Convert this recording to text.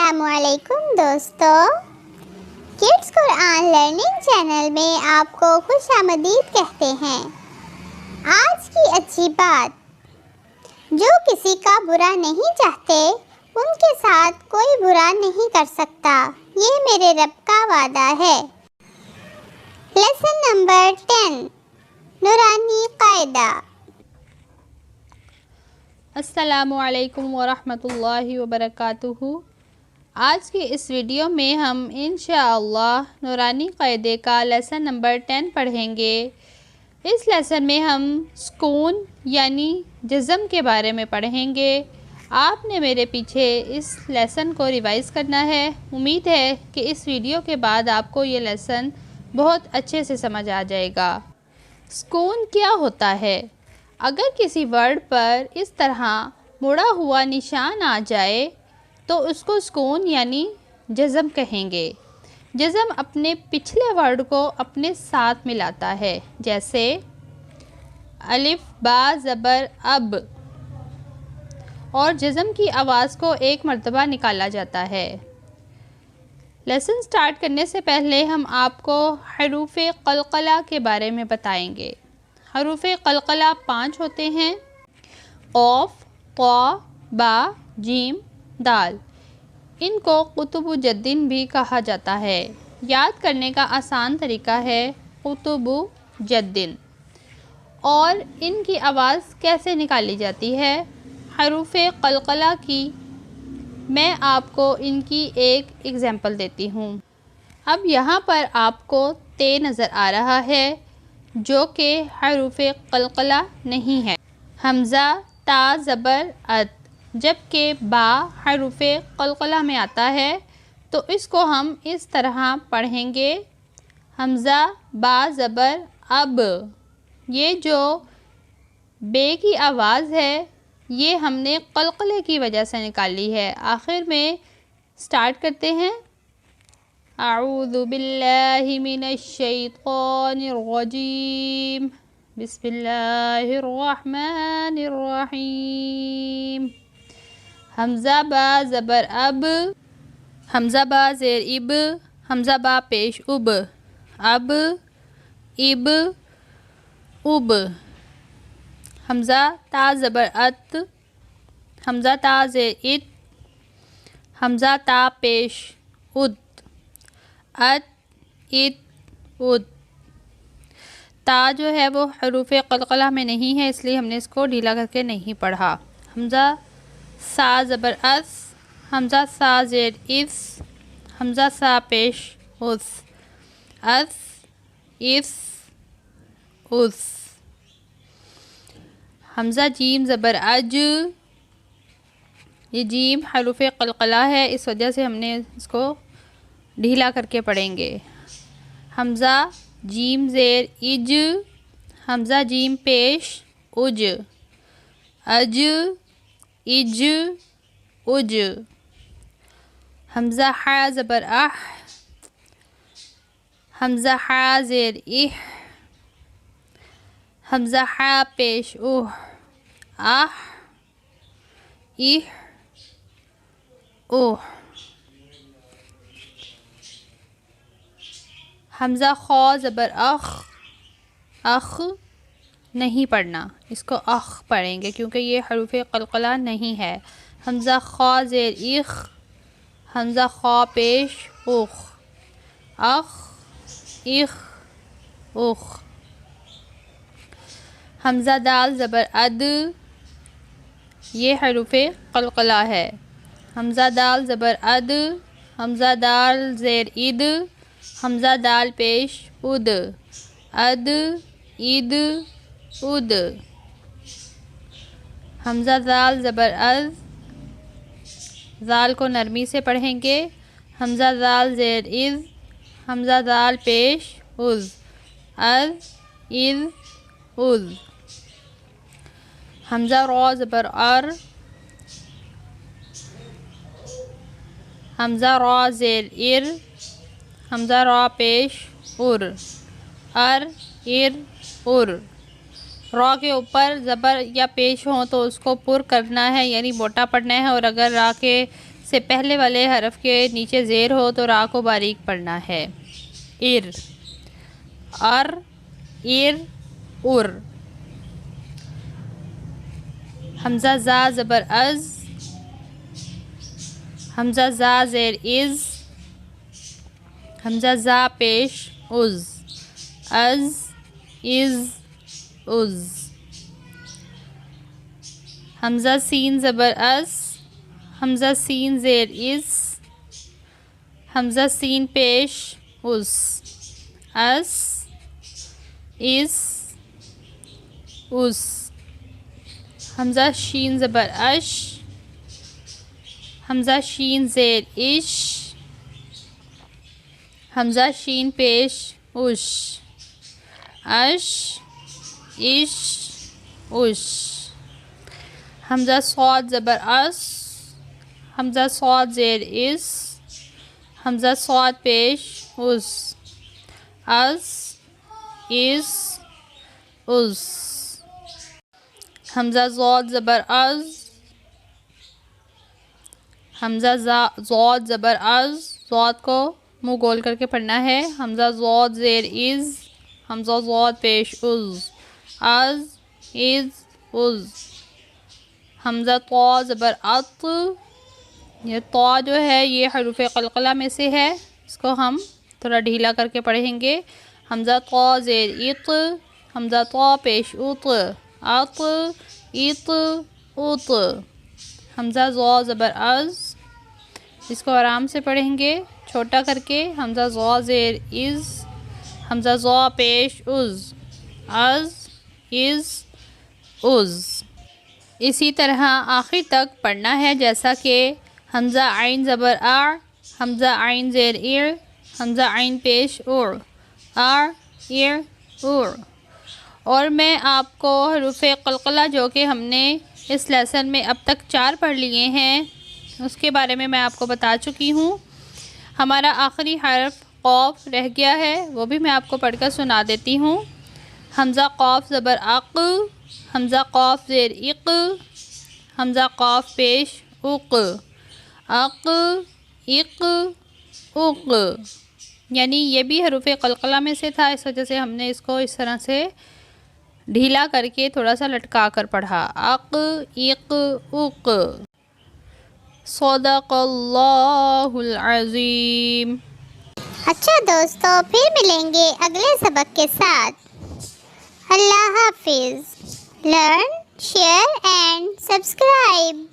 السلام علیکم دوستو، کڈس قرآن لرننگ چینل میں آپ کو خوش آمدید کہتے ہیں۔ آج کی اچھی بات، جو کسی کا برا نہیں چاہتے ان کے ساتھ کوئی برا نہیں کر سکتا، یہ میرے رب کا وعدہ ہے۔ لیسن نمبر 10، نورانی قاعدہ۔ السلام علیکم ورحمۃ اللہ وبرکاتہ۔ آج کی اس ویڈیو میں ہم انشاءاللہ نورانی قاعدے کا لیسن نمبر 10 پڑھیں گے۔ اس لیسن میں ہم سکون یعنی جزم کے بارے میں پڑھیں گے۔ آپ نے میرے پیچھے اس لیسن کو ریوائز کرنا ہے۔ امید ہے کہ اس ویڈیو کے بعد آپ کو یہ لیسن بہت اچھے سے سمجھ آ جائے گا۔ سکون کیا ہوتا ہے؟ اگر کسی ورڈ پر اس طرح مڑا ہوا نشان آ جائے تو اس کو سکون یعنی جزم کہیں گے۔ جزم اپنے پچھلے ورڈ کو اپنے ساتھ ملاتا ہے، جیسے الف با زبر اب، اور جزم کی آواز کو ایک مرتبہ نکالا جاتا ہے۔ لیسن سٹارٹ کرنے سے پہلے ہم آپ کو حروف قلقلہ کے بارے میں بتائیں گے۔ حروف قلقلہ 5 ہوتے ہیں: قاف، طا، با، جیم، دال۔ ان کو قطب جدن بھی کہا جاتا ہے۔ یاد کرنے کا آسان طریقہ ہے قطب جدن۔ اور ان کی آواز کیسے نکالی جاتی ہے؟ حروف قلقلہ کی میں آپ کو ان کی ایک ایگزامپل دیتی ہوں۔ اب یہاں پر آپ کو تے نظر آ رہا ہے جو کہ حروف قلقلہ نہیں ہے۔ حمزہ تا زبر ات، جبکہ با حروف قلقلہ میں آتا ہے تو اس کو ہم اس طرح پڑھیں گے: حمزہ با زبر اب۔ یہ جو بے کی آواز ہے یہ ہم نے قلقلے کی وجہ سے نکالی ہے۔ آخر میں سٹارٹ کرتے ہیں: اعوذ باللہ من الشیطان الرجیم، بسم اللہ الرحمن الرحیم۔ حمزہ با زبر اب، حمزہ با زیر اب، حمزہ با پیش اب، اب، اب، اب۔ حمزہ تا زبر ات، حمزہ تا زیر ات، حمزہ تا پیش ات، ات، ات، ات۔ تا جو ہے وہ حروف قلقلہ میں نہیں ہے، اس لیے ہم نے اس کو ڈھیلا کر کے نہیں پڑھا۔ حمزہ سا زبر اس، حمزہ سا زیر اس، حمزہ سا پیش اس، اس، اس، اس۔ حمزہ جیم زبر اج، یہ جیم حروف قلقلہ ہے، اس وجہ سے ہم نے اس کو ڈھیلا کر کے پڑھیں گے۔ حمزہ جیم زیر اج، حمزہ جیم پیش اج، اج، اج، اج۔ حمزہ ح زبر اح، حمزہ ح زیر اح، حمزہ ح پیش اح، اح، اح، اح۔ حمزہ خا زبر اخ، اخ نہیں پڑھنا، اس کو اخ پڑھیں گے کیونکہ یہ حروف قلقلہ نہیں ہے۔ حمزہ خا زیر اخ، حمزہ خا پیش اخ، اخ، اخ، اخ۔ حمزہ دال زبر اد، یہ حروف قلقلہ ہے۔ حمزہ دال زبر اد، حمزہ دال زیر اد، حمزہ دال پیش اد، اد، اد، اد۔ حمزہ زال زبر از، زال کو نرمی سے پڑھیں گے: حمزہ زال زیر از، حمزہ زال پیش از، از، از، از۔ حمزہ را زبر ار، حمزہ را زیر ار، حمزہ را پیش ار، ار، ار، ار۔ را کے اوپر زبر یا پیش ہوں تو اس کو پر کرنا ہے یعنی موٹا پڑھنا ہے، اور اگر را کے سے پہلے والے حرف کے نیچے زیر ہو تو را کو باریک پڑھنا ہے۔ ار، ار، ار، ار۔ حمزہ زا زبر از، حمزہ زا زیر از، حمزہ زا پیش از، از، از، از۔ حمزہ سین زبر از، حمزہ سین زیر از، حمزہ سین پیش اس، اس، اس، اس۔ حمزہ شین زبر اش، حمزہ شین زیر اش، حمزہ شین پیش اش، اش، اش، اش۔ حمزہ صاد زبر اس، حمزہ صاد زیر اس، حمزہ صاد پیش اس، اس، اس، اس۔ حمزہ ضاد زبر از، حمزہ ضاد زبر از، ضاد کو منہ گول کر کے پڑھنا ہے۔ حمزہ ضاد زیر از، حمزہ ضاد پیش از، از، از، از۔ حمزہ طا زبر ات، یہ طا جو ہے یہ حروف قلقلہ میں سے ہے، اس کو ہم تھوڑا ڈھیلا کر کے پڑھیں گے۔ حمزہ طا زیر اط، حمزہ طا پیش اط، اط، اط، اط۔ حمزہ ضا زبر از، اس کو آرام سے پڑھیں گے چھوٹا کر کے۔ حمزہ ضا زیر از، حمزہ ضا پیش از، از، از، از۔ اسی طرح آخر تک پڑھنا ہے جیسا کہ حمزہ عین زبر آ، حمزہ عین زیر ایر، حمزہ عین پیش اور، آر، ایر، اور۔ اور میں آپ کو حروف قلقلہ جو کہ ہم نے اس لیسن میں اب تک 4 پڑھ لیے ہیں اس کے بارے میں آپ کو بتا چکی ہوں۔ ہمارا آخری حرف قاف رہ گیا ہے، وہ بھی میں آپ کو پڑھ کر سنا دیتی ہوں۔ حمزہ قاف زبر اق، حمزہ قاف زیر اق، حمزہ قاف پیش اق، اق، اق، اق۔ یعنی یہ بھی حروف قلقلہ میں سے تھا، اس وجہ سے ہم نے اس کو اس طرح سے ڈھیلا کر کے تھوڑا سا لٹکا کر پڑھا، اق، اق، اق۔ صدق اللہ العظیم۔ اچھا دوستو، پھر ملیں گے اگلے سبق کے ساتھ۔ اللہ حافظ۔ Learn, share and subscribe.